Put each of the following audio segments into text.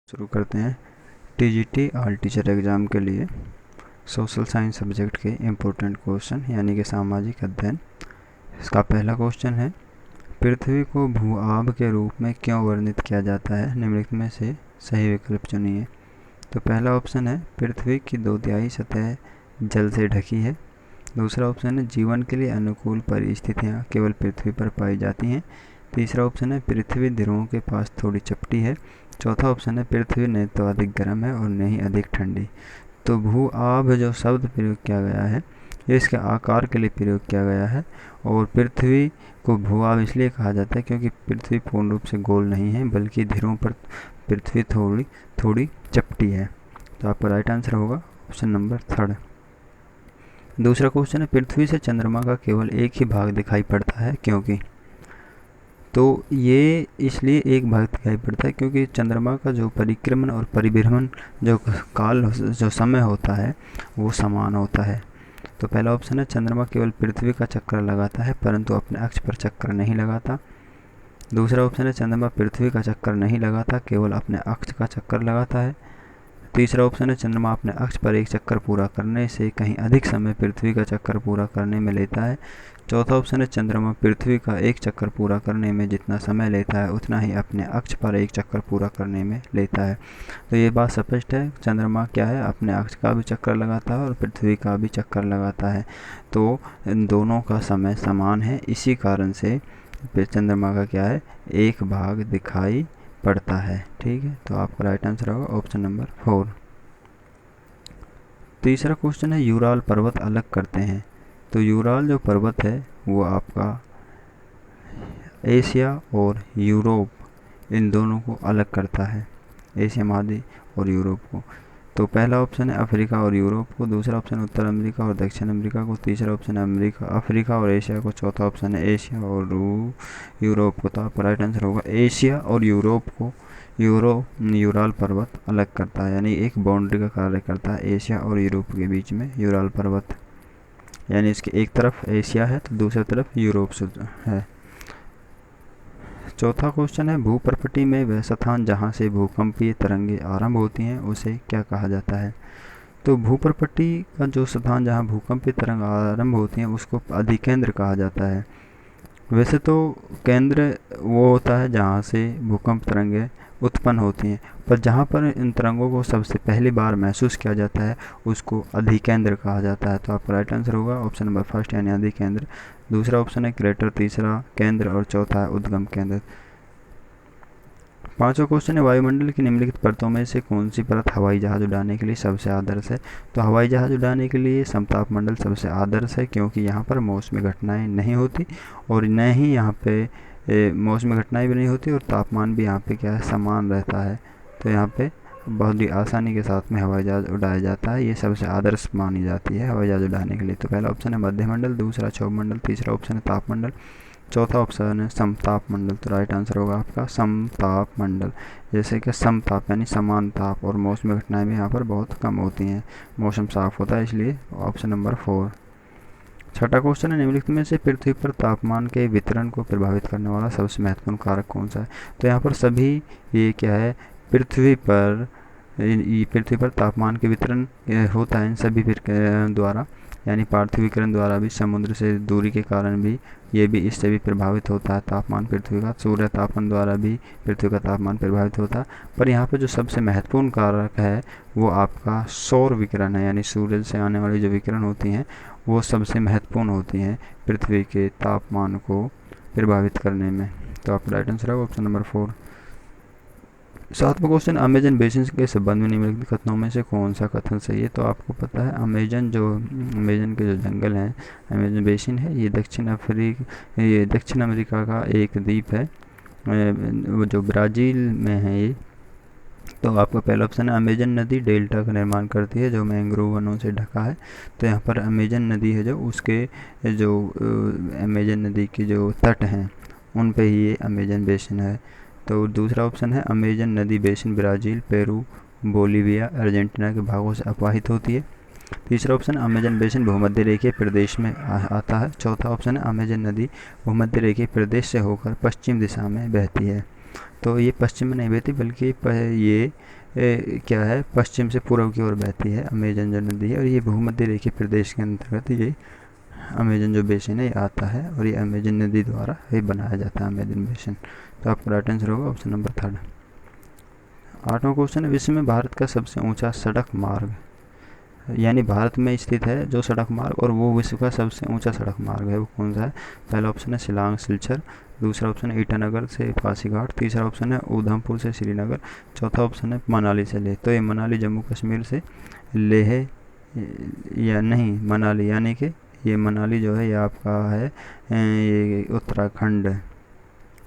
शुरू करते हैं टीजीटी आल टीचर एग्ज़ाम के लिए सोशल साइंस सब्जेक्ट के इम्पोर्टेंट क्वेश्चन यानी कि सामाजिक अध्ययन। इसका पहला क्वेश्चन है, पृथ्वी को भू-आभ के रूप में क्यों वर्णित किया जाता है? निम्नलिखित में से सही विकल्प चुनिए। तो पहला ऑप्शन है, पृथ्वी की 2/3 सतह जल से ढकी है। दूसरा ऑप्शन है, जीवन के लिए अनुकूल परिस्थितियाँ केवल पृथ्वी पर पाई जाती हैं। तीसरा ऑप्शन है, पृथ्वी ध्रुवों के पास थोड़ी चपटी है। चौथा ऑप्शन है, पृथ्वी न तो अधिक गर्म है और न ही अधिक ठंडी। तो भू-आभ जो शब्द प्रयोग किया गया है ये इसके आकार के लिए प्रयोग किया गया है और पृथ्वी को भू-आभ इसलिए कहा जाता है क्योंकि पृथ्वी पूर्ण रूप से गोल नहीं है बल्कि ध्रुवों पर पृथ्वी थोड़ी चपटी है। तो आपका राइट आंसर होगा ऑप्शन नंबर 3। दूसरा क्वेश्चन है, पृथ्वी से चंद्रमा का केवल एक ही भाग दिखाई पड़ता है क्योंकि? तो ये इसलिए एक भाग दिखाई पड़ता है क्योंकि चंद्रमा का जो परिक्रमण और परिभ्रमण जो काल जो समय होता है वो समान होता है। तो पहला ऑप्शन है, चंद्रमा केवल पृथ्वी का चक्कर लगाता है परंतु अपने अक्ष पर चक्कर नहीं लगाता। दूसरा ऑप्शन है, चंद्रमा पृथ्वी का चक्कर नहीं लगाता केवल अपने अक्ष का चक्कर लगाता है। तीसरा ऑप्शन है, चंद्रमा अपने अक्ष पर एक चक्कर पूरा करने से कहीं अधिक समय पृथ्वी का चक्कर पूरा करने में लेता है। चौथा ऑप्शन है, चंद्रमा पृथ्वी का एक चक्कर पूरा करने में जितना समय लेता है उतना ही अपने अक्ष पर एक चक्कर पूरा करने में लेता है। तो ये बात स्पष्ट है, चंद्रमा क्या है, अपने अक्ष का भी चक्कर लगाता है और पृथ्वी का भी चक्कर लगाता है। तो इन दोनों का समय समान है, इसी कारण से चंद्रमा का क्या है, एक भाग दिखाई पड़ता है। ठीक है, तो आपका राइट आंसर होगा ऑप्शन नंबर 4। तीसरा क्वेश्चन है, यूराल पर्वत अलग करते हैं। तो यूराल जो पर्वत है वो आपका एशिया और यूरोप इन दोनों को अलग करता है, एशिया महाद्वीप और यूरोप को। तो पहला ऑप्शन है अफ्रीका और यूरोप को, दूसरा ऑप्शन उत्तर अमेरिका और दक्षिण अमेरिका को, तीसरा ऑप्शन है अफ्रीका और एशिया को, चौथा ऑप्शन है एशिया और यूरोप को। तो आपका राइट आंसर होगा एशिया और यूरोप को यूराल पर्वत अलग करता है, यानी एक बाउंड्री का कार्य करता है एशिया और यूरोप के बीच में यूराल पर्वत, यानी इसके एक तरफ एशिया है तो दूसरी तरफ यूरोप है। चौथा क्वेश्चन है, भूप्रपटी में वह स्थान जहाँ से भूकंपीय तरंगें आरंभ होती हैं उसे क्या कहा जाता है? तो भूप्रपटी का जो स्थान जहाँ भूकंपीय तरंग आरंभ होती हैं उसको अधिकेंद्र कहा जाता है। वैसे तो केंद्र वो होता है जहाँ से भूकंप तरंगें उत्पन्न होती हैं, पर जहाँ पर इन तरंगों को सबसे पहली बार महसूस किया जाता है उसको अधिकेंद्र कहा जाता है। तो आपका राइट आंसर होगा ऑप्शन नंबर 1 यानी अधिकेंद्र। दूसरा ऑप्शन है क्रेटर, तीसरा केंद्र और चौथा है उद्गम केंद्र। पांचवा क्वेश्चन है, वायुमंडल की निम्नलिखित परतों में से कौन सी परत हवाई जहाज उड़ाने के लिए सबसे आदर्श है? तो हवाई जहाज उड़ाने के लिए समताप मंडल सबसे आदर्श है क्योंकि यहाँ पर मौसमी घटनाएं नहीं होती और न ही यहाँ पे मौसमी घटनाएं भी नहीं होती और तापमान भी यहाँ पे क्या है, समान रहता है। तो यहाँ पे बहुत ही आसानी के साथ में हवाई जहाज उड़ाया जाता है, ये सबसे आदर्श मानी जाती है हवाई जहाज उड़ाने के लिए। तो पहला ऑप्शन है मध्यमंडल, दूसरा क्षोभमंडल, तीसरा ऑप्शन है तापमंडल, चौथा ऑप्शन है समताप मंडल। तो राइट आंसर होगा आपका समताप मंडल। जैसे कि समताप यानी समान ताप और मौसमी घटनाएं भी यहाँ पर बहुत कम होती हैं, मौसम साफ होता है, इसलिए ऑप्शन नंबर 4। छठा क्वेश्चन है, निम्नलिखित में से पृथ्वी पर तापमान के वितरण को प्रभावित करने वाला सबसे महत्वपूर्ण कारक कौन सा है? तो यहाँ पर सभी ये क्या है, पृथ्वी पर तापमान के वितरण होता है इन सभी द्वारा, यानी पार्थिवीकरण द्वारा भी, समुद्र से दूरी के कारण भी ये भी इससे भी प्रभावित होता है तापमान पृथ्वी का, सूर्य तापमान द्वारा भी पृथ्वी का तापमान प्रभावित होता है। पर यहाँ पर जो सबसे महत्वपूर्ण कारक है वो आपका सौर विकिरण है, यानी सूर्य से आने वाली जो विकिरण होती हैं वो सबसे महत्वपूर्ण होती हैं पृथ्वी के तापमान को प्रभावित करने में। तो आपका राइट आंसर है ऑप्शन नंबर 4। सातवां क्वेश्चन, अमेजन बेसिन के संबंध में निम्नलिखित कथनों में से कौन सा कथन सही है? तो आपको पता है अमेजन के जो जंगल हैं, अमेजन बेसिन है, ये दक्षिण अमेरिका का एक द्वीप है जो ब्राज़ील में है ये। तो आपका पहला ऑप्शन है, अमेजन नदी डेल्टा का निर्माण करती है जो मैंग्रोव वनों से ढका है। तो यहाँ पर अमेजन नदी है जो उसके जो अमेजन नदी के जो तट हैं उन पे ही ये अमेजन बेसिन है। तो दूसरा ऑप्शन है, अमेजन नदी basin Brazil, Peru, Bolivia, Argentina के भागों से अपवाहित होती है। तीसरा ऑप्शन, अमेजन बेसिन भूमध्य रेखीय प्रदेश में आता है। चौथा ऑप्शन है, अमेजन नदी भूमध्य रेखीय प्रदेश से होकर पश्चिम दिशा में बहती है। तो ये पश्चिम में नहीं बहती, बल्कि ये क्या है, पश्चिम से पूर्व की ओर बहती है अमेजन जो नदी है। और ये भूमध्य रेखीय प्रदेश के अंतर्गत ये अमेजन जो बेसिन है ये आता है, और ये अमेजन नदी द्वारा ये बनाया जाता है अमेजन बेसिन। तो आपका राइट आंसर होगा ऑप्शन नंबर 3। 8वां क्वेश्चन है, विश्व में भारत का सबसे ऊंचा सड़क मार्ग, यानी भारत में स्थित है जो सड़क मार्ग और वो विश्व का सबसे ऊंचा सड़क मार्ग है, वो कौन सा है? पहला ऑप्शन है शिलांग सिलचर, दूसरा ऑप्शन है ईटानगर से पासीघाट, तीसरा ऑप्शन है उधमपुर से श्रीनगर, चौथा ऑप्शन है मनाली से लेह। तो ये मनाली जम्मू कश्मीर से लेह या नहीं, मनाली यानी कि ये मनाली जो है ये आपका है ये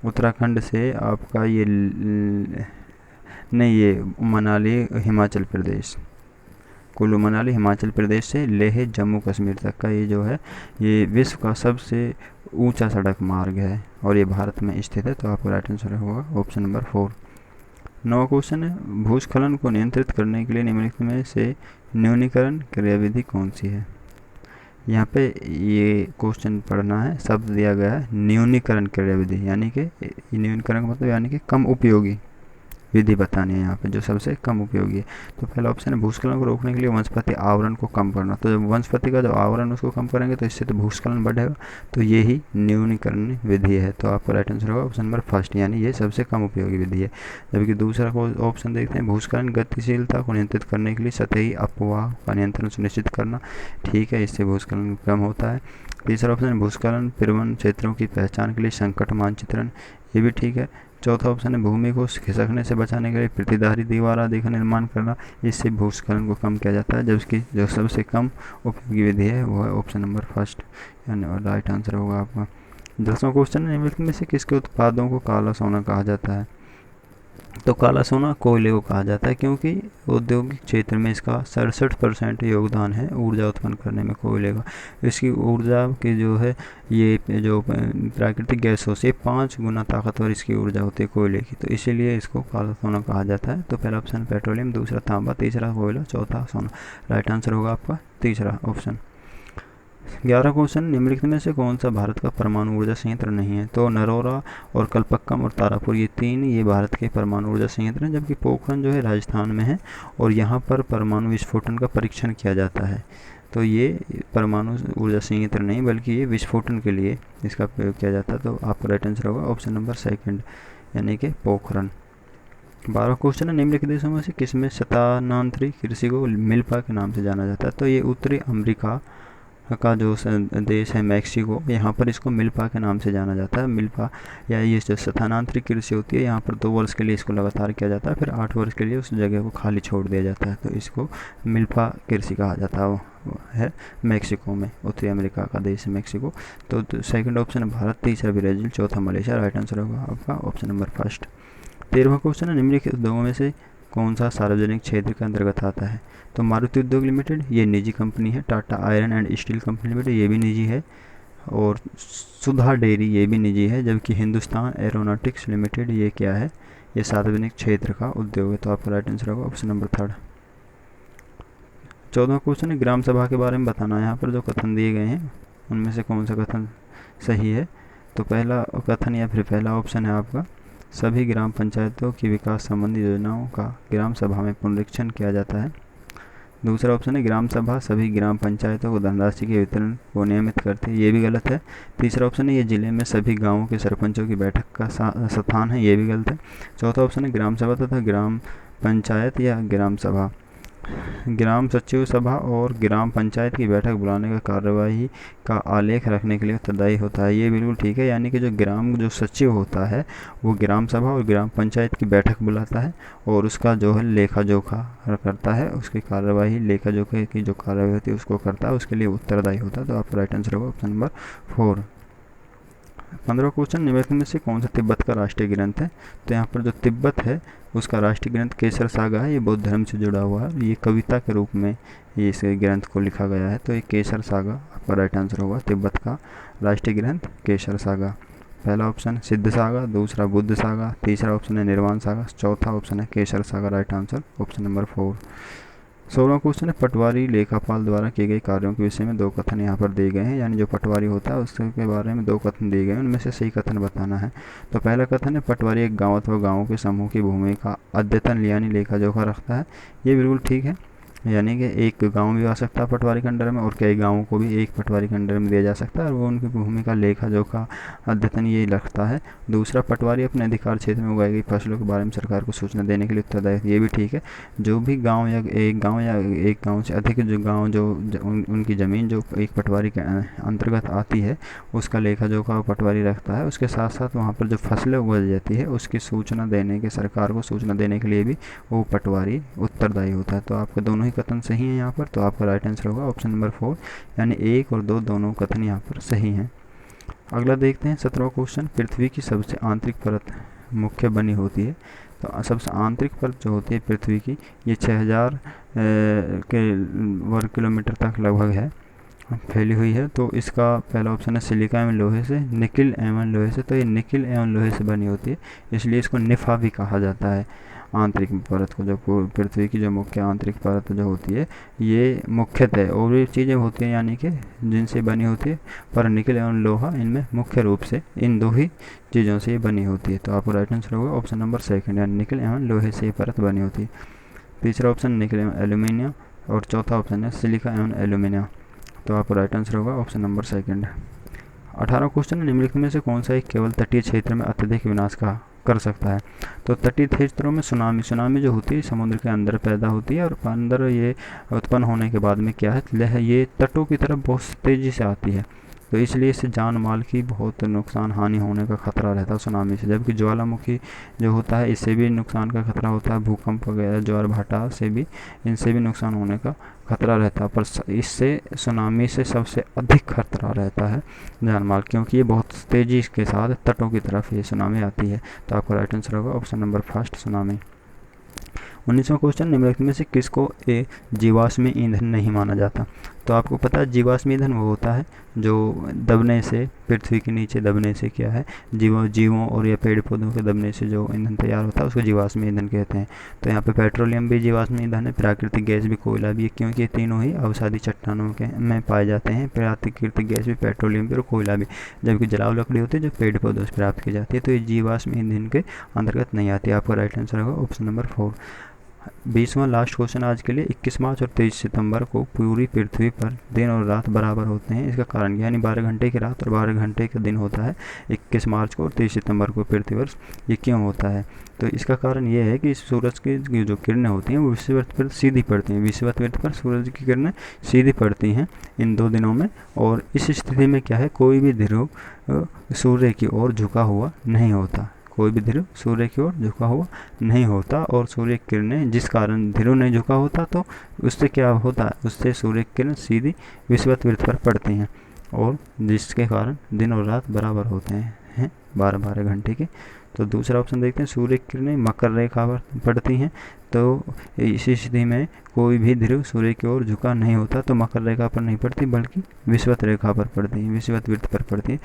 उत्तराखंड से आपका ये नहीं, ये मनाली हिमाचल प्रदेश, कुल्लू मनाली हिमाचल प्रदेश से लेह जम्मू कश्मीर तक का ये जो है ये विश्व का सबसे ऊंचा सड़क मार्ग है और ये भारत में स्थित है। तो आपका राइट आंसर होगा ऑप्शन नंबर 4। 9वां क्वेश्चन है, भूस्खलन को नियंत्रित करने के लिए निम्नलिखित में से न्यूनीकरण क्रियाविधि कौन सी है? यहाँ पे ये क्वेश्चन पढ़ना है, शब्द दिया गया है न्यूनीकरण क्रियाविधि, यानी कि न्यूनीकरण का मतलब यानी कि कम उपयोगी विधि बतानी है यहाँ पे जो सबसे कम उपयोगी है। तो पहला ऑप्शन है भूस्खलन को रोकने के लिए वनस्पति आवरण को कम करना। तो जब वनस्पति का जो आवरण उसको कम करेंगे तो इससे तो भूस्खलन बढ़ेगा, तो ये ही न्यूनीकरण विधि है। तो आपका राइट आंसर होगा ऑप्शन नंबर 1, यानी ये सबसे कम उपयोगी विधि है। जबकि दूसरा ऑप्शन देखते हैं, भूस्खलन गतिशीलता को नियंत्रित करने के लिए सतही अपवाह का नियंत्रण सुनिश्चित करना। ठीक है, इससे भूस्खलन कम होता है। तीसरा ऑप्शन है भूस्खलन प्रवण क्षेत्रों की पहचान के लिए संकट मानचित्रण, ये भी ठीक है। चौथा ऑप्शन है भूमि को खिसकने से बचाने के लिए प्रतिधारी दीवार आदि का निर्माण करना, इससे भूस्खलन को कम किया जाता है। जबकि जो सबसे कम उपयोगी विधि है वो है ऑप्शन नंबर 1, यानी राइट आंसर होगा आपका। 10वां क्वेश्चन है, निम्नलिखित में से किसके उत्पादों को काला सोना कहा जाता है? तो काला सोना कोयले को कहा जाता है, क्योंकि औद्योगिक क्षेत्र में इसका 67% योगदान है ऊर्जा उत्पन्न करने में कोयले का। इसकी ऊर्जा की जो है ये जो प्राकृतिक गैसों से 5 गुना ताकतवर इसकी ऊर्जा होती है कोयले की, तो इसीलिए इसको काला सोना कहा जाता है। तो पहला ऑप्शन पेट्रोलियम, दूसरा तांबा, तीसरा कोयला, चौथा सोना। राइट आंसर होगा आपका तीसरा ऑप्शन। 11 क्वेश्चन, निम्नलिखित में से कौन सा भारत का परमाणु ऊर्जा संयंत्र नहीं है? तो नरोरा और कलपक्कम और तारापुर ये तीन ये भारत के परमाणु ऊर्जा संयंत्र हैं, जबकि पोखरण जो है राजस्थान में है और यहाँ पर परमाणु विस्फोटन का परीक्षण किया जाता है। तो ये परमाणु ऊर्जा संयंत्र नहीं, बल्कि ये विस्फोटन के लिए इसका प्रयोग किया जाता है। तो आपका राइट आंसर होगा ऑप्शन नंबर 2, यानी कि पोखरण। 12वां क्वेश्चन है, निम्नलिखित देशों में से किसमें शतानांतरी कृषि को मिल्पा के नाम से जाना जाता है? तो ये उत्तरी अमेरिका का जो देश है मैक्सिको, यहाँ पर इसको मिल्पा के नाम से जाना जाता है। मिल्पा या ये जो स्थानांतरित कृषि होती है, यहाँ पर 2 वर्ष के लिए इसको लगातार किया जाता है, फिर 8 वर्ष के लिए उस जगह को खाली छोड़ दिया जाता है। तो इसको मिल्पा कृषि कहा जाता है, वो है मैक्सिको में, उत्तरी अमेरिका का देश है मैक्सिको। तो सेकंड ऑप्शन है भारत, तीसरा ब्राज़ील, चौथा मलेशिया। राइट आंसर होगा आपका ऑप्शन नंबर 1। 13वां क्वेश्चन है, निम्नलिखित उद्योगों में से कौन सा सार्वजनिक क्षेत्र के अंतर्गत आता है? तो मारुति उद्योग लिमिटेड ये निजी कंपनी है, Tata iron and steel company limited ये भी निजी है, और सुधा डेयरी ये भी निजी है। जबकि हिंदुस्तान एरोनॉटिक्स लिमिटेड ये क्या है? ये सार्वजनिक क्षेत्र का उद्योग है। तो आपका राइट आंसर होगा ऑप्शन नंबर 3। 14वां क्वेश्चन है, ग्राम सभा के बारे में बताना है। यहाँ पर जो कथन दिए गए हैं उनमें से कौन सा कथन सही है? तो पहला कथन या फिर पहला ऑप्शन है आपका, सभी ग्राम पंचायतों की विकास संबंधी योजनाओं का ग्राम सभा में पुनरीक्षण किया जाता है। दूसरा ऑप्शन है, ग्राम सभा सभी ग्राम पंचायतों को धनराशि के वितरण को नियमित करती है, ये भी गलत है। तीसरा ऑप्शन है, ये जिले में सभी गांवों के सरपंचों की बैठक का स्थान है, ये भी गलत है। चौथा ऑप्शन है, ग्राम सभा तथा ग्राम पंचायत या ग्राम सभा ग्राम सचिव सभा और ग्राम पंचायत की बैठक बुलाने का कार्यवाही का आलेख रखने के लिए उत्तरदायी होता है, ये बिल्कुल ठीक है। यानी कि जो सचिव होता है वो ग्राम सभा और ग्राम पंचायत की बैठक बुलाता है और उसका जो है लेखा जोखा करता है, उसकी कार्यवाही लेखा जोखा की जो कार्यवाही होती है उसको करता है, उसके लिए उत्तरदायी होता है। तो आपका राइट आंसर होगा ऑप्शन नंबर 4। 15वां क्वेश्चन, निम्नलिखित में से कौन सा तिब्बत का राष्ट्रीय ग्रंथ है? तो यहाँ पर जो तिब्बत है उसका राष्ट्रीय ग्रंथ केसर सागा है, ये बौद्ध धर्म से जुड़ा हुआ है, ये कविता के रूप में ये इस ग्रंथ को लिखा गया है। तो ये केसर सागा आपका राइट आंसर होगा, तिब्बत का राष्ट्रीय ग्रंथ केसर सागा। पहला ऑप्शन सिद्ध सागा, दूसरा बुद्ध सागा, तीसरा ऑप्शन है निर्वाण सागा, चौथा ऑप्शन है केसर सागा। Right answer option number 4। 16वां क्वेश्चन है, पटवारी लेखापाल द्वारा किए गए कार्यों के विषय में 2 कथन यहाँ पर दिए गए हैं, यानी जो पटवारी होता है उसके बारे में 2 कथन दिए गए हैं, उनमें से सही कथन बताना है। तो पहला कथन है, पटवारी एक गाँव अथवा गाँव के समूह की भूमि का अद्यतन यानी लेखा जोखा रखता है। ये बिल्कुल ठीक है, यानी कि एक गांव भी आ सकता है पटवारी के अंडर में और कई गांवों को भी एक पटवारी के अंडर में दिया जा सकता है और वो उनकी भूमि का लेखा जोखा अद्यतन ये रखता है। दूसरा, पटवारी अपने अधिकार क्षेत्र में उगाई गई फसलों के बारे में सरकार को सूचना देने के लिए उत्तरदायी है। ये भी ठीक है, जो भी गांव या एक गांव से अधिक जो गांव जो उनकी ज़मीन जो एक पटवारी के अंतर्गत आती है उसका लेखा जोखा पटवारी रखता है। उसके साथ साथ वहाँ पर जो फसलें उगाई जाती है उसकी सूचना देने के सरकार को सूचना देने के लिए भी वो पटवारी उत्तरदायी होता है। तो आपके दोनों ही कथन सही हैं यहाँ पर, तो आपका राइट आंसर होगा ऑप्शन नंबर 4, यानी 1 और 2 दोनों कथन यहाँ पर सही हैं। अगला देखते हैं 17वां क्वेश्चन, पृथ्वी की सबसे आंतरिक परत मुख्य बनी होती है। तो सबसे आंतरिक परत जो होती है पृथ्वी की, ये 6000 के वर्ग किलोमीटर तक लगभग है फैली हुई है। तो इसका पहला ऑप्शन है सिलिका एवं लोहे से, निकिल एवं लोहे से। तो ये निकिल एवं लोहे से बनी होती है, इसलिए इसको निफा भी कहा जाता है। आंतरिक परत को, जो पृथ्वी की जो मुख्य आंतरिक परत जो होती है ये मुख्यतः और भी चीज़ें होती हैं यानी कि जिनसे बनी होती है, पर निकिल एवं लोहा इनमें मुख्य रूप से इन 2 ही चीज़ों से ये बनी होती है। तो आपको राइट आंसर होगा ऑप्शन नंबर 2, यानी निकिल एवं लोहे से ये परत बनी होती है। तीसरा ऑप्शन निकिल एवं एल्यूमिनियम और चौथा ऑप्शन है सिलिका एवं एल्यूमिनियम। तो आपको राइट आंसर होगा ऑप्शन नंबर 2। 18वां क्वेश्चन, निम्नलिखित में से कौन सा एक केवल तटीय क्षेत्र में अत्यधिक विनाश का कर सकता है। तो तटीय क्षेत्रों में सुनामी जो होती है समुद्र के अंदर पैदा होती है और अंदर ये उत्पन्न होने के बाद में क्या है, लहर ये तटों की तरफ बहुत तेज़ी से आती है। तो इसलिए इससे जान माल की बहुत नुकसान हानि होने का खतरा रहता है सुनामी से। जबकि ज्वालामुखी जो होता है इससे भी नुकसान का खतरा होता है, भूकंप वगैरह ज्वार भाटा से भी इनसे भी नुकसान होने का खतरा रहता है, पर इससे सुनामी से सबसे अधिक खतरा रहता है जान माल, क्योंकि ये बहुत तेज़ी के साथ तटों की तरफ ये सुनामी आती है। तो आपका राइट आंसर होगा ऑप्शन नंबर 1 सुनामी। 19वां क्वेश्चन, निम्नलिखित में से किसको जीवाश्मी ईंधन नहीं माना जाता। तो आपको पता है जीवाश्मी ईंधन वो होता है जो दबने से, पृथ्वी के नीचे दबने से क्या है, जीवों और या पेड़ पौधों के दबने से जो ईंधन तैयार होता है उसको जीवाश्मी ईंधन कहते हैं। तो यहाँ पे पेट्रोलियम भी जीवाश्मी ईंधन है, प्राकृतिक गैस भी, कोयला भी है, क्योंकि ये तीनों ही अवसादी चट्टानों के में पाए जाते हैं। प्राकृतिक गैस भी, पेट्रोलियम भी और कोयला भी। जबकि जलाव लकड़ी होती है जो पेड़ पौधों से प्राप्त की जाती है, तो ये जीवाश्मी ईंधन के अंतर्गत नहीं आती है। आपका राइट आंसर होगा ऑप्शन नंबर 4। 20वां लास्ट क्वेश्चन आज के लिए, 21 मार्च और 23 सितंबर को पूरी पृथ्वी पर दिन और रात बराबर होते हैं। इसका कारण यानी 12 घंटे की रात और 12 घंटे का दिन होता है 21 मार्च को और 23 सितंबर को पृथ्वी पर। ये क्यों होता है? तो इसका कारण ये है कि सूरज की जो किरणें होती हैं वो विषुववृत्त पर सीधी पड़ती हैं। विषुववृत्त पर सूरज की किरणें सीधी पड़ती हैं इन 2 दिनों में, और इस स्थिति में क्या है, कोई भी ध्रुव सूर्य की ओर झुका हुआ नहीं होता। कोई भी ध्रुव सूर्य की ओर झुका हुआ नहीं होता, और सूर्य की किरणें, जिस कारण ध्रुव नहीं झुका होता तो उससे क्या होता है, उससे सूर्य की किरण सीधी विषुववृत्त पर पड़ती हैं, और जिसके कारण दिन और रात बराबर होते हैं 12-12 घंटे के। तो दूसरा ऑप्शन देखते हैं, सूर्य की किरणें मकर रेखा पर पड़ती हैं। तो इसी स्थिति में कोई भी ध्रुव सूर्य की ओर झुका नहीं होता, तो मकर रेखा पर नहीं पड़ती बल्कि विषुवत रेखा पर पड़ती हैं, विषुववृत्त पर पड़ती हैं।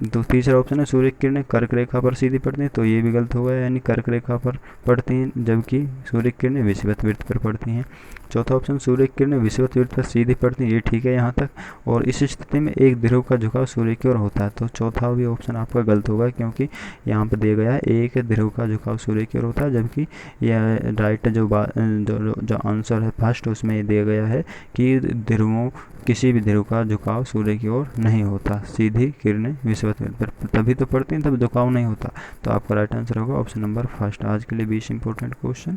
तो तीसरा ऑप्शन है सूर्य की किरणें कर्क रेखा पर सीधी पड़ती हैं, तो ये भी गलत होगा, यानी कर्क रेखा पर पड़ती हैं जबकि सूर्य की किरणें विषुववृत्त पर पड़ती हैं। चौथा ऑप्शन, सूर्य की किरणें विषुववृत्त पर सीधी पड़ती हैं, ये ठीक है यहाँ तक, और इस स्थिति में एक ध्रुव का झुकाव सूर्य की ओर होता है। तो चौथा भी ऑप्शन आपका गलत होगा, क्योंकि यहाँ पर दिया गया है एक ध्रुव का झुकाव सूर्य की ओर होता है, जबकि यह राइट जो आंसर है फर्स्ट उसमें ये दिया गया है कि किसी भी ध्रुव का झुकाव सूर्य की ओर नहीं होता, सीधी किरणें विषुववृत्त पर तभी तो पड़ती हैं, तब झुकाव नहीं होता। तो आपका राइट आंसर होगा ऑप्शन नंबर 1। आज के लिए 20 इंपॉर्टेंट क्वेश्चन।